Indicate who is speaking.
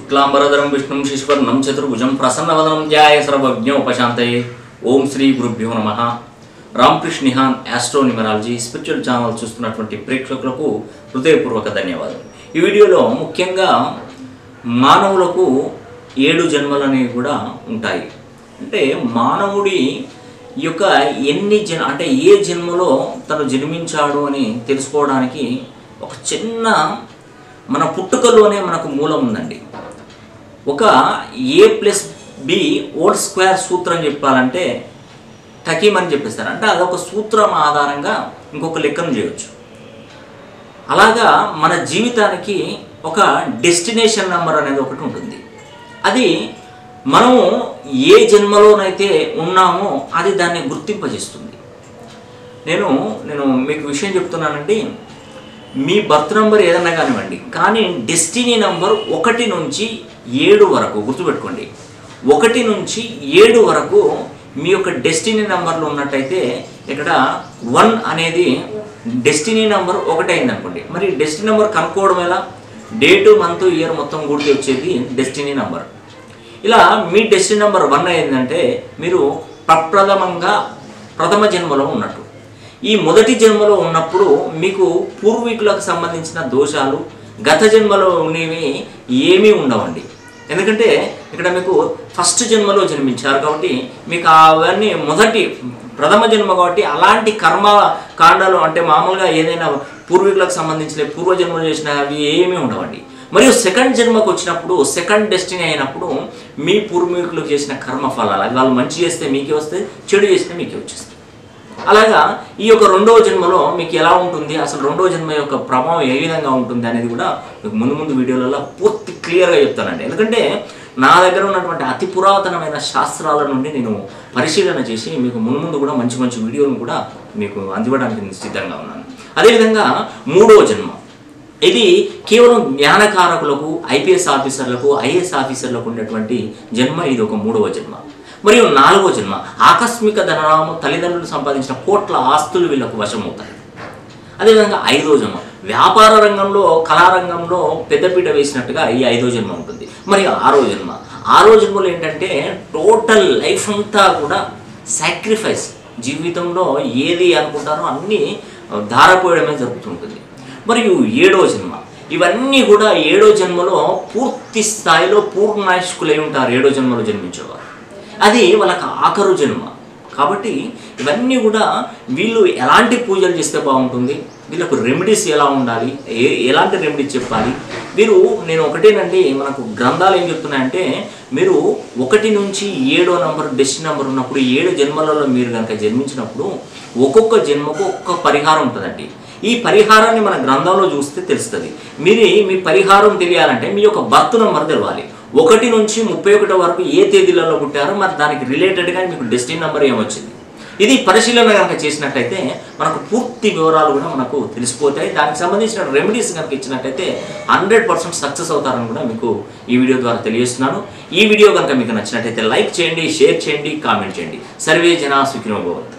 Speaker 1: शुक्लांबरधरं विष्णुं शशिवर्णं चतुर्भुजं प्रसन्नवदनं ध्याये सर्वविघ्नोपशान्तये। ओम श्री गुरुभ्यो नमः। रामकृष्ण निहान एस्ट्रो न्यूमरालजी स्पिरिचुअल ఛానల్ చూస్తున్నటువంటి ప్రేక్షకులకు హృదయపూర్వక ధన్యవాదాలు। ఈ వీడియోలో ముఖ్యంగా మానవులకు 7 జన్మలు అనేవి కూడా ఉంటాయి। అంటే మానవుడి యొక్క ఎన్ని అంటే ఏ జన్మలో తను జన్మించాడు అని తెలుసుకోవడానికి ఒక చిన్న మన పుట్టుకలోనే మనకు మూలం ఉందండి। ఒక a+b² సూత్రం చెప్పాలంటే తకీమని చెప్పేస్తారు। అంటే అదొక సూత్రం ఆధారంగా ఇంకొక లెక్కను చేయొచ్చు। అలాగా మన జీవితానికి ఒక డెస్టినేషన్ నెంబర్ అనేది ఒకటి ఉంటుంది। అది మనము ఏ జన్మలోనైతే ఉన్నామో అది దాన్ని గుర్తింపజేస్తుంది। నేను మీకు విషయం చెప్తున్నానండి, మీ బర్త్ నెంబర్ ఏదన్నా కానివ్వండి, కానీ డెస్టినీ నెంబర్ 1 నుంచి 7 వరకు గుర్తుపెట్టుకోండి। 1 నుంచి 7 వరకు మీ యొక్క డెస్టినీ నెంబర్లో ఉన్నట్టయితే ఇక్కడ 1 అనేది డెస్టినీ నెంబర్ 1 అయింది అనుకోండి। మరి డెస్టినీ నెంబర్ కనుక్కోవడం ఎలా? డేటు, మంత్, ఇయర్ మొత్తం కూడితే వచ్చేది డెస్టినీ నెంబర్। ఇలా మీ డెస్టినీ నెంబర్ 1 అయిందంటే మీరు ప్రథమ జన్మలో ఉన్నట్టు। ఈ మొదటి జన్మలో ఉన్నప్పుడు మీకు పూర్వీకులకు సంబంధించిన దోషాలు గత జన్మలో ఉన్నవి ఏమీ ఉండవండి। ఎందుకంటే ఇక్కడ మీకు ఫస్ట్ జన్మలో జన్మించారు కాబట్టి మీకు అవన్నీ ప్రథమ జన్మ కాబట్టి అలాంటి కర్మ కాండాలు అంటే మామూలుగా ఏదైనా పూర్వీకులకు సంబంధించిన పూర్వజన్మలు చేసిన అవి ఏమీ ఉండవండి। మరియు సెకండ్ జన్మకు వచ్చినప్పుడు సెకండ్ డెస్టినీ అయినప్పుడు మీ పూర్వీకులకు చేసిన కర్మ ఫలాలు అది వాళ్ళు మంచి చేస్తే మీకే వస్తాయి, చెడు చేస్తే మీకే వచ్చేస్తాయి। అలాగా ఈ యొక్క 2వ జన్మలో మీకు ఎలా ఉంటుంది, అసలు 2వ జన్మ యొక్క ప్రభావం ఏ విధంగా ఉంటుంది అనేది కూడా మీకు ముందు వీడియోలలో పూర్తి క్లియర్గా చెప్తానండి। ఎందుకంటే నా దగ్గర ఉన్నటువంటి అతి పురాతనమైన శాస్త్రాల నుండి నేను పరిశీలన చేసి మీకు ముందు కూడా మంచి వీడియోలను కూడా మీకు అందివ్వడానికి నేను సిద్ధంగా ఉన్నాను। అదేవిధంగా 3వ జన్మ, ఇది కేవలం జ్ఞానకారకులకు, ఐపీఎస్ ఆఫీసర్లకు, ఐఏఎస్ ఆఫీసర్లకు ఉన్నటువంటి జన్మ, ఇది ఒక 3వ జన్మ। మరియు 4వ జన్మ, ఆకస్మిక ధనరాము, తల్లిదండ్రులు సంపాదించిన కోట్ల ఆస్తులు వీళ్ళకు వశమవుతాయి। అదేవిధంగా 5వ జన్మ, వ్యాపార రంగంలో, కళారంగంలో పెద్దపీట వేసినట్టుగా ఈ 5వ జన్మ ఉంటుంది। మరి 6వ జన్మ, 6వ జన్మలో ఏంటంటే టోటల్ లైఫ్ అంతా కూడా సాక్రిఫైస్, జీవితంలో ఏది అనుకుంటారో అన్నీ ధారపోయడమే జరుగుతుంటుంది। మరియు 7వ జన్మ, ఇవన్నీ కూడా 7వ జన్మలో పూర్తి స్థాయిలో పూర్ణాయుష్కులై ఉంటారు 7వ జన్మలో జన్మించేవారు। అది వాళ్ళకి ఆఖరు జన్మ కాబట్టి ఇవన్నీ కూడా వీళ్ళు ఎలాంటి పూజలు చేస్తే బాగుంటుంది, వీళ్ళకు రెమెడీస్ ఎలా ఉండాలి, ఎలాంటి రెమెడీస్ చెప్పాలి నేను ఒకటేనండి, మనకు గ్రంథాలు ఏం చెప్తున్నాయంటే మీరు 1 నుంచి 7వ నంబర్ డెస్టినీ నెంబర్ ఉన్నప్పుడు 7 జన్మలలో మీరు కనుక జన్మించినప్పుడు ఒక్కొక్క జన్మకు ఒక్కొక్క పరిహారం ఉంటుందండి। ఈ పరిహారాన్ని మన గ్రంథంలో చూస్తే తెలుస్తుంది। మీ పరిహారం తెలియాలంటే మీ యొక్క బర్త్ నెంబర్ తెలవాలి। 1 నుంచి 31 వరకు ఏ తేదీలలో పుట్టారో మరి దానికి రిలేటెడ్గా మీకు డెస్టినీ నెంబర్ ఏమొచ్చింది, ఇది పరిశీలన కనుక చేసినట్టయితే మనకు పూర్తి వివరాలు కూడా మనకు తెలిసిపోతాయి। దానికి సంబంధించిన రెమెడీస్ కనుక ఇచ్చినట్టయితే 100% సక్సెస్ అవుతారని కూడా మీకు ఈ వీడియో ద్వారా తెలియజేస్తున్నాను। ఈ వీడియో కనుక మీకు నచ్చినట్టయితే లైక్ చేయండి, షేర్ చేయండి, కామెంట్ చేయండి। సర్వే జనా సుఖినో భవంతు।